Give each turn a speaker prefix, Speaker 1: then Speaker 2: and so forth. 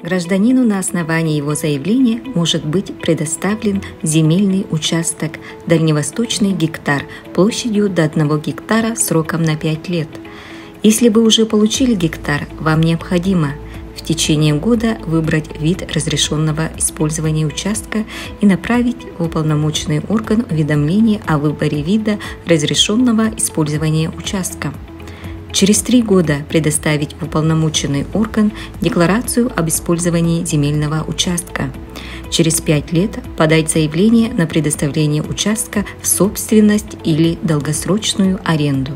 Speaker 1: Гражданину на основании его заявления может быть предоставлен земельный участок дальневосточный гектар площадью до 1 гектара сроком на 5 лет. Если вы уже получили гектар, вам необходимо в течение года выбрать вид разрешенного использования участка и направить в уполномоченный орган уведомление о выборе вида разрешенного использования участка. Через 3 года предоставить в уполномоченный орган декларацию об использовании земельного участка. Через 5 лет подать заявление на предоставление участка в собственность или долгосрочную аренду.